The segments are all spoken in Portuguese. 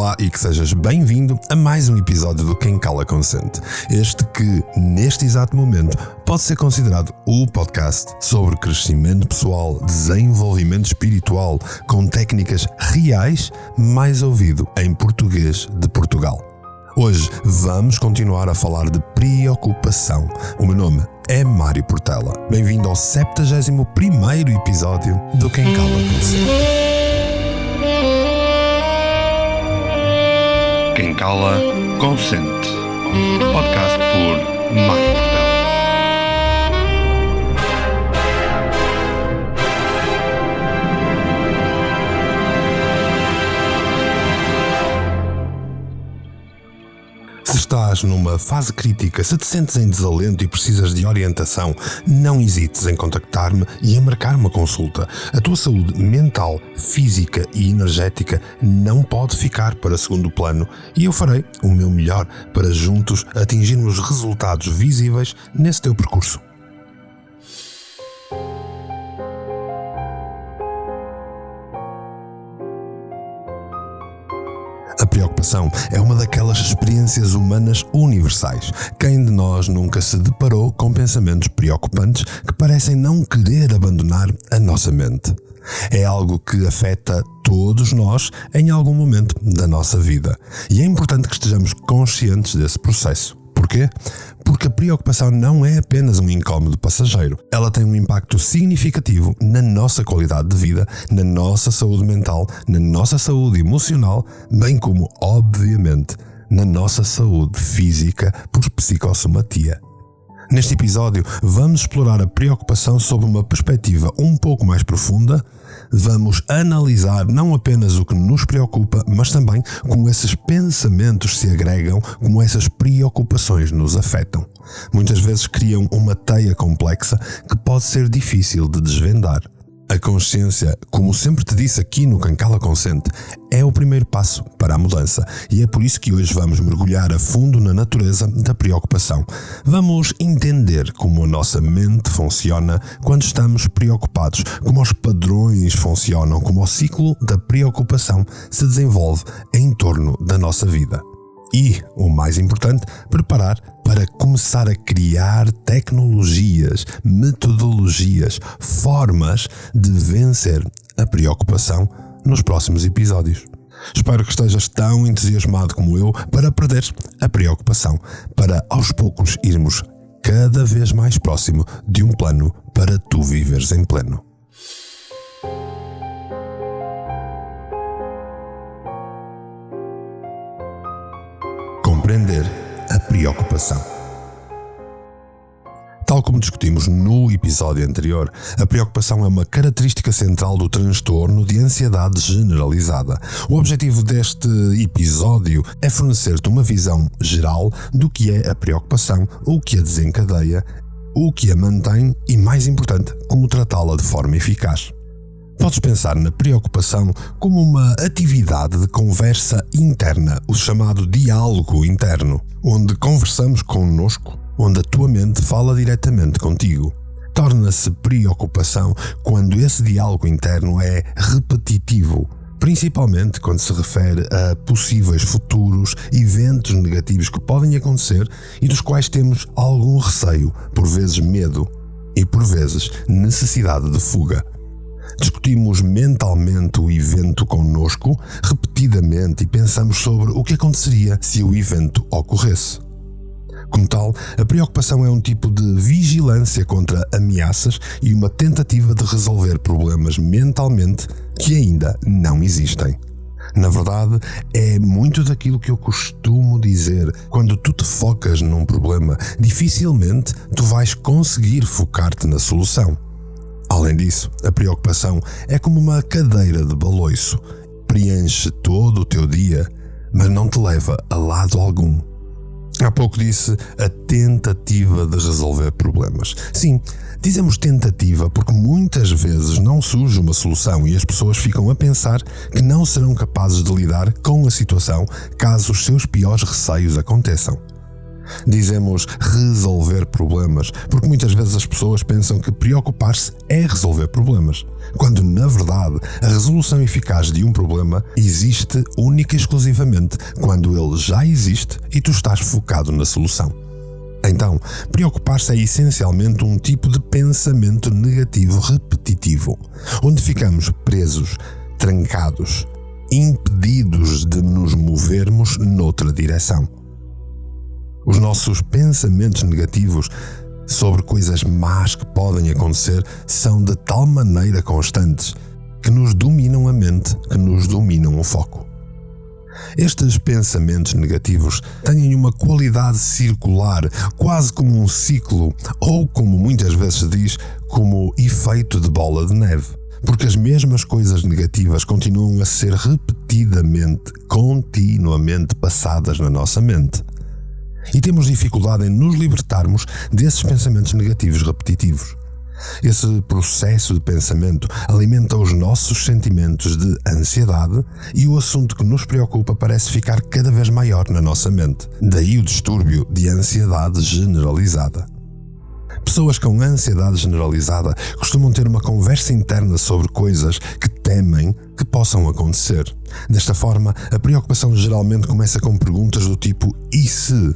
Olá e que sejas bem-vindo a mais um episódio do Quem Cala Consente. Este que, neste exato momento, pode ser considerado o podcast sobre crescimento pessoal, desenvolvimento espiritual, com técnicas reais, mais ouvido em português de Portugal. Hoje vamos continuar a falar de preocupação. O meu nome é Mário Portela. Bem-vindo ao 71º episódio do Quem Cala Consente. Quem Cala Consente. Podcast por Mário Portela. Se estás numa fase crítica, se te sentes em desalento e precisas de orientação, não hesites em contactar-me e em marcar uma consulta. A tua saúde mental, física e energética não pode ficar para segundo plano e eu farei o meu melhor para juntos atingirmos resultados visíveis nesse teu percurso. A preocupação é uma daquelas experiências humanas universais. Quem de nós nunca se deparou com pensamentos preocupantes que parecem não querer abandonar a nossa mente? É algo que afeta todos nós em algum momento da nossa vida. E é importante que estejamos conscientes desse processo. Porquê? Porque a preocupação não é apenas um incómodo passageiro. Ela tem um impacto significativo na nossa qualidade de vida, na nossa saúde mental, na nossa saúde emocional, bem como, obviamente, na nossa saúde física por psicossomatia. Neste episódio, vamos explorar a preocupação sob uma perspectiva um pouco mais profunda. Vamos analisar não apenas o que nos preocupa, mas também como esses pensamentos se agregam, como essas preocupações nos afetam. Muitas vezes criam uma teia complexa que pode ser difícil de desvendar. A consciência, como sempre te disse aqui no Quem Cala Consente, é o primeiro passo para a mudança e é por isso que hoje vamos mergulhar a fundo na natureza da preocupação. Vamos entender como a nossa mente funciona quando estamos preocupados, como os padrões funcionam, como o ciclo da preocupação se desenvolve em torno da nossa vida. E, o mais importante, preparar para começar a criar tecnologias, metodologias, formas de vencer a preocupação nos próximos episódios. Espero que estejas tão entusiasmado como eu para perder a preocupação, para aos poucos irmos cada vez mais próximo de um plano para tu viveres em pleno. Compreender a preocupação. Tal como discutimos no episódio anterior, a preocupação é uma característica central do transtorno de ansiedade generalizada. O objetivo deste episódio é fornecer-te uma visão geral do que é a preocupação, o que a desencadeia, o que a mantém e, mais importante, como tratá-la de forma eficaz. Podes pensar na preocupação como uma atividade de conversa interna, o chamado diálogo interno, onde conversamos connosco, onde a tua mente fala diretamente contigo. Torna-se preocupação quando esse diálogo interno é repetitivo, principalmente quando se refere a possíveis futuros eventos negativos que podem acontecer e dos quais temos algum receio, por vezes medo e por vezes necessidade de fuga. Discutimos mentalmente o evento connosco repetidamente e pensamos sobre o que aconteceria se o evento ocorresse. Como tal, a preocupação é um tipo de vigilância contra ameaças e uma tentativa de resolver problemas mentalmente que ainda não existem. Na verdade, é muito daquilo que eu costumo dizer: quando tu te focas num problema, dificilmente tu vais conseguir focar-te na solução. Além disso, a preocupação é como uma cadeira de baloiço. Preenche todo o teu dia, mas não te leva a lado algum. Há pouco disse a tentativa de resolver problemas. Sim, dizemos tentativa porque muitas vezes não surge uma solução e as pessoas ficam a pensar que não serão capazes de lidar com a situação caso os seus piores receios aconteçam. Dizemos resolver problemas, porque muitas vezes as pessoas pensam que preocupar-se é resolver problemas, quando na verdade a resolução eficaz de um problema existe única e exclusivamente quando ele já existe e tu estás focado na solução. Então, preocupar-se é essencialmente um tipo de pensamento negativo repetitivo, onde ficamos presos, trancados, impedidos de nos movermos noutra direção. Os nossos pensamentos negativos sobre coisas más que podem acontecer são de tal maneira constantes que nos dominam a mente, que nos dominam o foco. Estes pensamentos negativos têm uma qualidade circular, quase como um ciclo, ou como muitas vezes se diz, como efeito de bola de neve. Porque as mesmas coisas negativas continuam a ser repetidamente, continuamente passadas na nossa mente. E temos dificuldade em nos libertarmos desses pensamentos negativos repetitivos. Esse processo de pensamento alimenta os nossos sentimentos de ansiedade e o assunto que nos preocupa parece ficar cada vez maior na nossa mente. Daí o distúrbio de ansiedade generalizada. Pessoas com ansiedade generalizada costumam ter uma conversa interna sobre coisas que temem que possam acontecer. Desta forma, a preocupação geralmente começa com perguntas do tipo "e se?"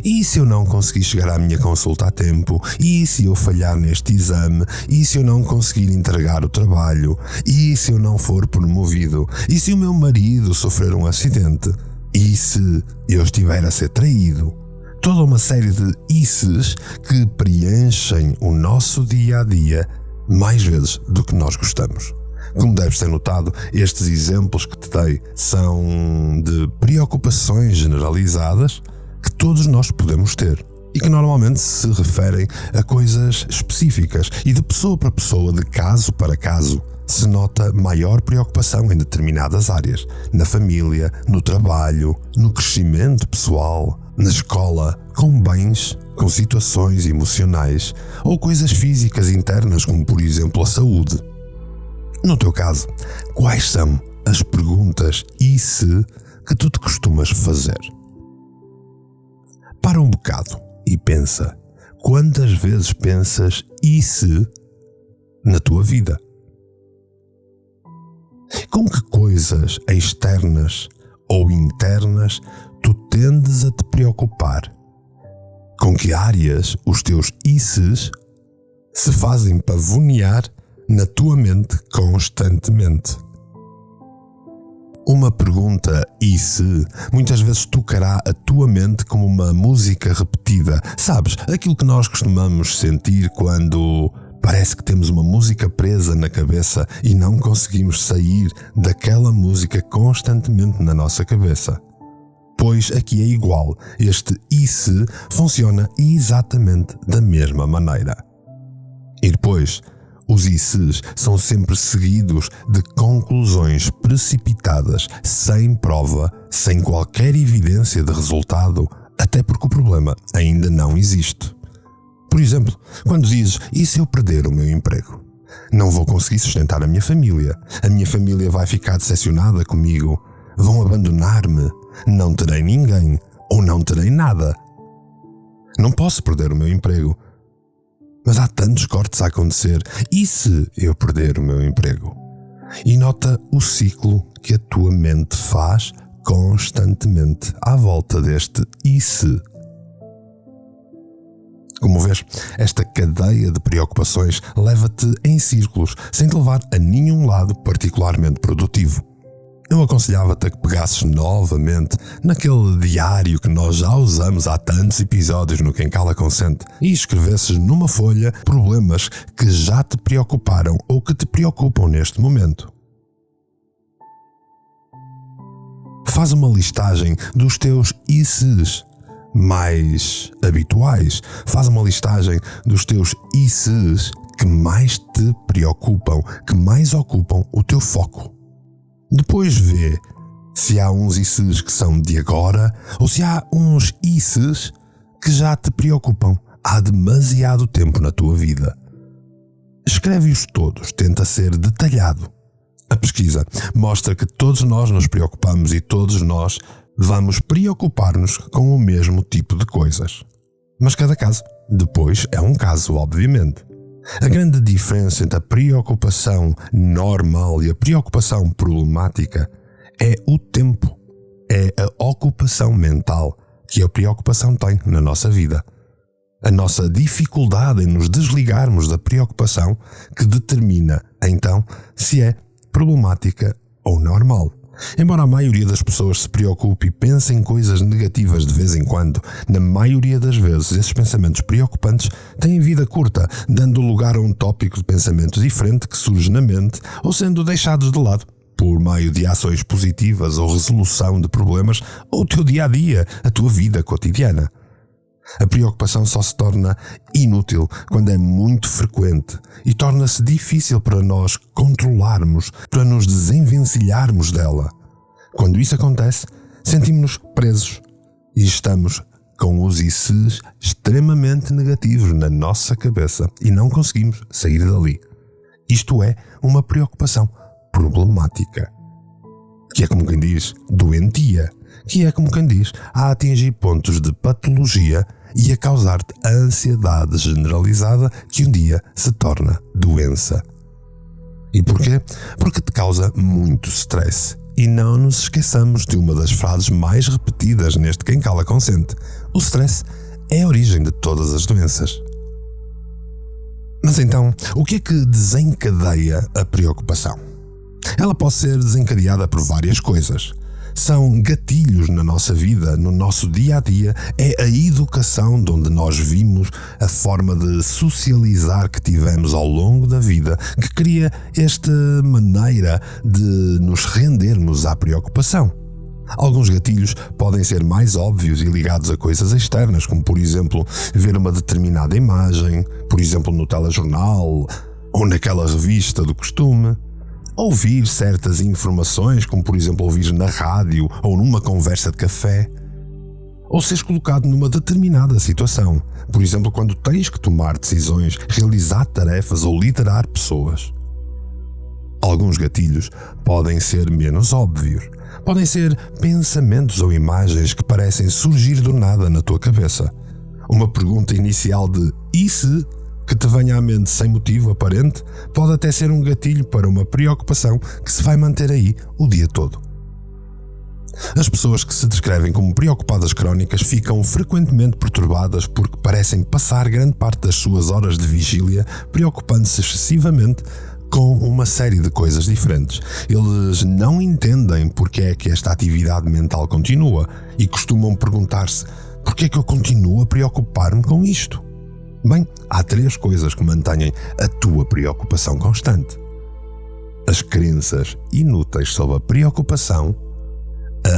E se eu não conseguir chegar à minha consulta a tempo? E se eu falhar neste exame? E se eu não conseguir entregar o trabalho? E se eu não for promovido? E se o meu marido sofrer um acidente? E se eu estiver a ser traído? Toda uma série de "e-ses" que preenchem o nosso dia a dia mais vezes do que nós gostamos. Como deves ter notado, estes exemplos que te dei são de preocupações generalizadas que todos nós podemos ter e que normalmente se referem a coisas específicas e de pessoa para pessoa, de caso para caso, se nota maior preocupação em determinadas áreas, na família, no trabalho, no crescimento pessoal, na escola, com bens, com situações emocionais ou coisas físicas internas como por exemplo a saúde. No teu caso, quais são as perguntas "e se" que tu te costumas fazer? Para um bocado e pensa, quantas vezes pensas "e se" na tua vida? Com que coisas externas ou internas tu tendes a te preocupar? Com que áreas os teus "e ses" se fazem pavonear na tua mente constantemente? Uma pergunta "e se" muitas vezes tocará a tua mente como uma música repetida. Sabes, aquilo que nós costumamos sentir quando parece que temos uma música presa na cabeça e não conseguimos sair daquela música constantemente na nossa cabeça. Pois aqui é igual, este "e se" funciona exatamente da mesma maneira. E depois, os "e ses" são sempre seguidos de conclusões precipitadas, sem prova, sem qualquer evidência de resultado, até porque o problema ainda não existe. Por exemplo, quando dizes "e se eu perder o meu emprego? Não vou conseguir sustentar a minha família vai ficar decepcionada comigo, vão abandonar-me, não terei ninguém ou não terei nada. Não posso perder o meu emprego. Mas há tantos cortes a acontecer. E se eu perder o meu emprego?" E nota o ciclo que a tua mente faz constantemente à volta deste "e se". Como vês, esta cadeia de preocupações leva-te em círculos, sem te levar a nenhum lado particularmente produtivo. Eu aconselhava-te a que pegasses novamente naquele diário que nós já usamos há tantos episódios no Quem Cala Consente e escrevesses numa folha problemas que já te preocuparam ou que te preocupam neste momento. Faz uma listagem dos teus "e ses" mais habituais. Faz uma listagem dos teus "e ses" que mais te preocupam, que mais ocupam o teu foco. Depois vê se há uns "e ses" que são de agora ou se há uns "e ses" que já te preocupam há demasiado tempo na tua vida. Escreve-os todos, tenta ser detalhado. A pesquisa mostra que todos nós nos preocupamos e todos nós Vamos preocupar-nos com o mesmo tipo de coisas. Mas cada caso, depois, é um caso, obviamente. A grande diferença entre a preocupação normal e a preocupação problemática é o tempo, é a ocupação mental que a preocupação tem na nossa vida. A nossa dificuldade em nos desligarmos da preocupação que determina, então, se é problemática ou normal. Embora a maioria das pessoas se preocupe e pense em coisas negativas de vez em quando, na maioria das vezes esses pensamentos preocupantes têm vida curta, dando lugar a um tópico de pensamento diferente que surge na mente ou sendo deixados de lado por meio de ações positivas ou resolução de problemas ou o teu dia-a-dia, a tua vida cotidiana. A preocupação só se torna inútil quando é muito frequente e torna-se difícil para nós controlarmos, para nos desenvencilharmos dela. Quando isso acontece, sentimos-nos presos e estamos com os ICs extremamente negativos na nossa cabeça e não conseguimos sair dali. Isto é uma preocupação problemática, que é como quem diz doentia, que é como quem diz a atingir pontos de patologia e a causar-te a ansiedade generalizada que um dia se torna doença. E porquê? Porque te causa muito stress. E não nos esqueçamos de uma das frases mais repetidas neste Quem Cala Consente. O stress é a origem de todas as doenças. Mas então, o que é que desencadeia a preocupação? Ela pode ser desencadeada por várias coisas. São gatilhos na nossa vida, no nosso dia-a-dia, é a educação de onde nós vimos, a forma de socializar que tivemos ao longo da vida, que cria esta maneira de nos rendermos à preocupação. Alguns gatilhos podem ser mais óbvios e ligados a coisas externas, como por exemplo, ver uma determinada imagem, por exemplo no telejornal ou naquela revista do costume. Ouvir certas informações, como por exemplo ouvir na rádio ou numa conversa de café, ou seres colocado numa determinada situação, por exemplo quando tens que tomar decisões, realizar tarefas ou liderar pessoas. Alguns gatilhos podem ser menos óbvios, podem ser pensamentos ou imagens que parecem surgir do nada na tua cabeça. Uma pergunta inicial de "e se?" que te venha à mente sem motivo aparente, pode até ser um gatilho para uma preocupação que se vai manter aí o dia todo. As pessoas que se descrevem como preocupadas crónicas ficam frequentemente perturbadas porque parecem passar grande parte das suas horas de vigília preocupando-se excessivamente com uma série de coisas diferentes. Eles não entendem porque é que esta atividade mental continua e costumam perguntar-se: porquê é que eu continuo a preocupar-me com isto? Bem, há 3 coisas que mantêm a tua preocupação constante: as crenças inúteis sobre a preocupação,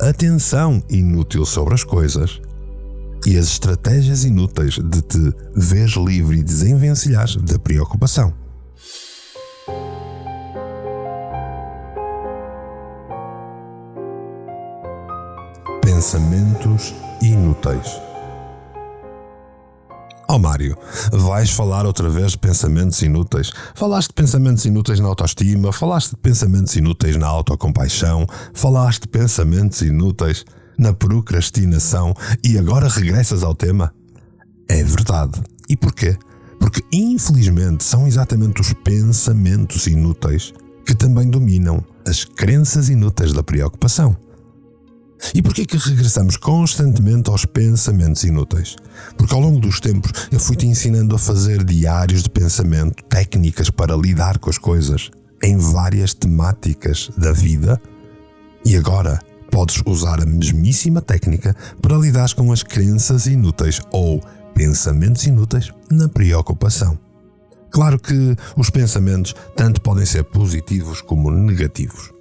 a atenção inútil sobre as coisas e as estratégias inúteis de te veres livre e desenvencilhares da preocupação. Pensamentos inúteis. Oh Mário, vais falar outra vez de pensamentos inúteis? Falaste de pensamentos inúteis na autoestima, falaste de pensamentos inúteis na autocompaixão, falaste de pensamentos inúteis na procrastinação e agora regressas ao tema? É verdade. E porquê? Porque infelizmente são exatamente os pensamentos inúteis que também dominam as crenças inúteis da preocupação. E porquê que regressamos constantemente aos pensamentos inúteis? Porque ao longo dos tempos eu fui-te ensinando a fazer diários de pensamento, técnicas para lidar com as coisas, em várias temáticas da vida, e agora podes usar a mesmíssima técnica para lidar com as crenças inúteis ou pensamentos inúteis na preocupação. Claro que os pensamentos tanto podem ser positivos como negativos.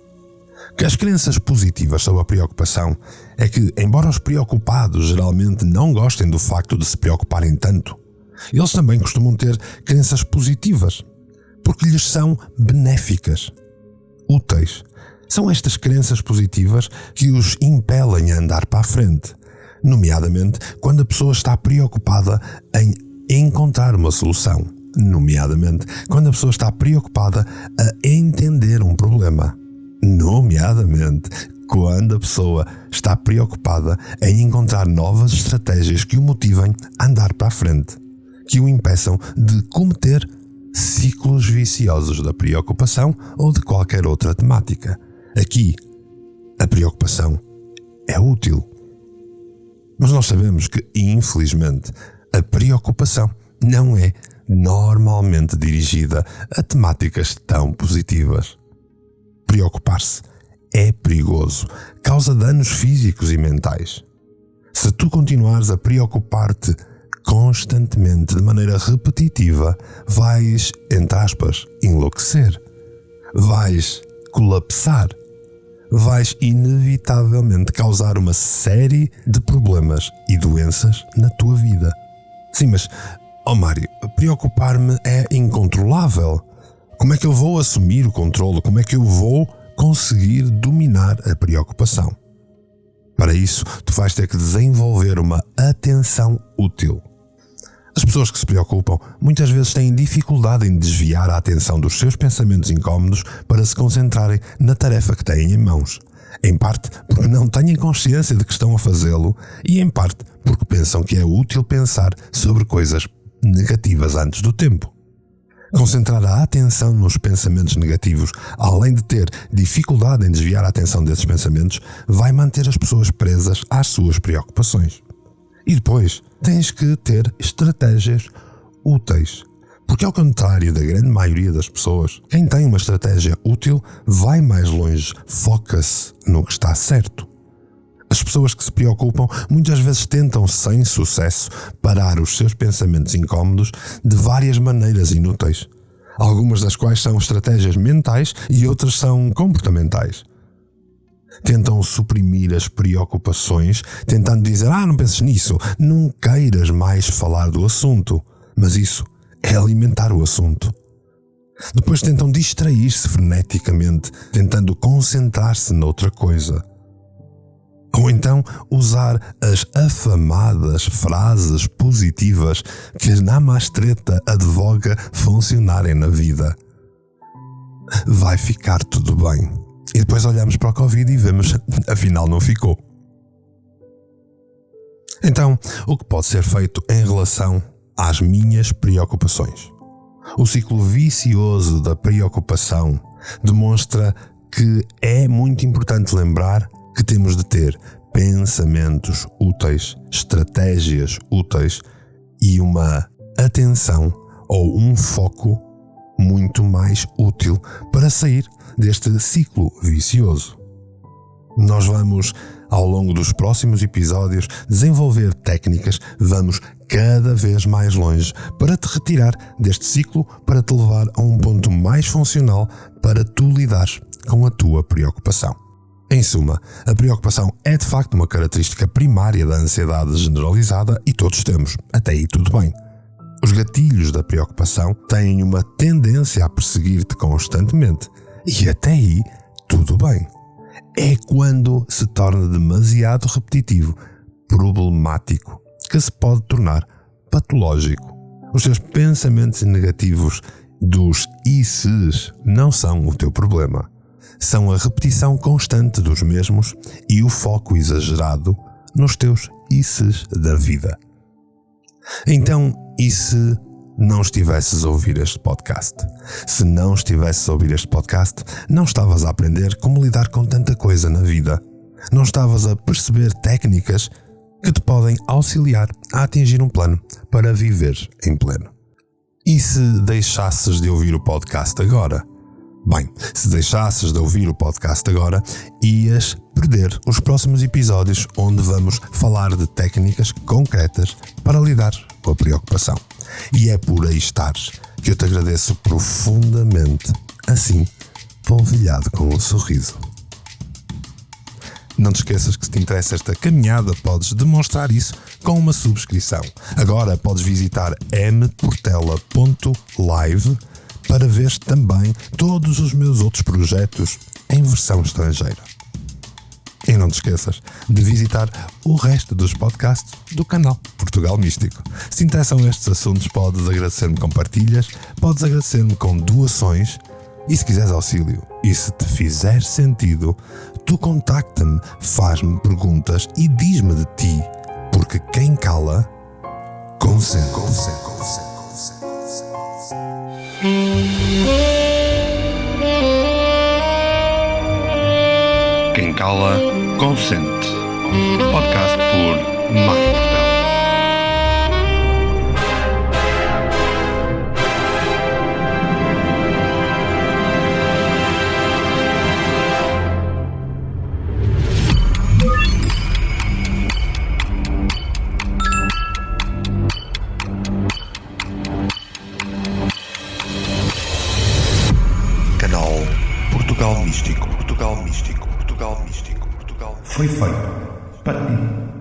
Que as crenças positivas sobre a preocupação é que, embora os preocupados geralmente não gostem do facto de se preocuparem tanto, eles também costumam ter crenças positivas, porque lhes são benéficas, úteis. São estas crenças positivas que os impelem a andar para a frente, nomeadamente quando a pessoa está preocupada em encontrar uma solução, nomeadamente quando a pessoa está preocupada a entender um problema, nomeadamente quando a pessoa está preocupada em encontrar novas estratégias que o motivem a andar para a frente, que o impeçam de cometer ciclos viciosos da preocupação ou de qualquer outra temática. Aqui, a preocupação é útil. Mas nós sabemos que, infelizmente, a preocupação não é normalmente dirigida a temáticas tão positivas. Preocupar-se é perigoso, causa danos físicos e mentais. Se tu continuares a preocupar-te constantemente, de maneira repetitiva, vais, entre aspas, enlouquecer. Vais colapsar. Vais inevitavelmente causar uma série de problemas e doenças na tua vida. Sim, mas, Mário, preocupar-me é incontrolável. Como é que eu vou assumir o controle? Como é que eu vou conseguir dominar a preocupação? Para isso, tu vais ter que desenvolver uma atenção útil. As pessoas que se preocupam muitas vezes têm dificuldade em desviar a atenção dos seus pensamentos incómodos para se concentrarem na tarefa que têm em mãos. Em parte porque não têm consciência de que estão a fazê-lo e em parte porque pensam que é útil pensar sobre coisas negativas antes do tempo. Concentrar a atenção nos pensamentos negativos, além de ter dificuldade em desviar a atenção desses pensamentos, vai manter as pessoas presas às suas preocupações. E depois, tens que ter estratégias úteis. Porque, ao contrário da grande maioria das pessoas, quem tem uma estratégia útil vai mais longe, foca-se no que está certo. As pessoas que se preocupam muitas vezes tentam, sem sucesso, parar os seus pensamentos incómodos de várias maneiras inúteis. Algumas das quais são estratégias mentais e outras são comportamentais. Tentam suprimir as preocupações, tentando dizer, não penses nisso, não queiras mais falar do assunto. Mas isso é alimentar o assunto. Depois tentam distrair-se freneticamente, tentando concentrar-se noutra coisa. Ou então usar as afamadas frases positivas que a Namastreta advoga funcionarem na vida. Vai ficar tudo bem. E depois olhamos para o Covid e vemos, afinal não ficou. Então, o que pode ser feito em relação às minhas preocupações? O ciclo vicioso da preocupação demonstra que é muito importante lembrar que temos de ter pensamentos úteis, estratégias úteis e uma atenção ou um foco muito mais útil para sair deste ciclo vicioso. Nós vamos, ao longo dos próximos episódios, desenvolver técnicas, vamos cada vez mais longe para te retirar deste ciclo, para te levar a um ponto mais funcional para tu lidares com a tua preocupação. Em suma, a preocupação é de facto uma característica primária da ansiedade generalizada e todos temos. Até aí tudo bem. Os gatilhos da preocupação têm uma tendência a perseguir-te constantemente. E até aí tudo bem. É quando se torna demasiado repetitivo, problemático, que se pode tornar patológico. Os teus pensamentos negativos dos ICs não são o teu problema. São a repetição constante dos mesmos e o foco exagerado nos teus ICs da vida. Então, e se não estivesses a ouvir este podcast? Se não estivesses a ouvir este podcast, não estavas a aprender como lidar com tanta coisa na vida. Não estavas a perceber técnicas que te podem auxiliar a atingir um plano para viver em pleno. E se deixasses de ouvir o podcast agora? Bem, se deixasses de ouvir o podcast agora, ias perder os próximos episódios onde vamos falar de técnicas concretas para lidar com a preocupação. E é por aí estares que eu te agradeço profundamente, assim, polvilhado com um sorriso. Não te esqueças que se te interessa esta caminhada, podes demonstrar isso com uma subscrição. Agora podes visitar mportela.live para ver também todos os meus outros projetos em versão estrangeira. E não te esqueças de visitar o resto dos podcasts do canal Portugal Místico. Se te interessam estes assuntos, podes agradecer-me com partilhas, podes agradecer-me com doações E se quiseres auxílio, e se te fizer sentido, tu contacta-me, faz-me perguntas e diz-me de ti, porque quem cala, consente. Quem cala, consente. Podcast por Mário Portela. Canal Portugal Místico. Foi feito para ti.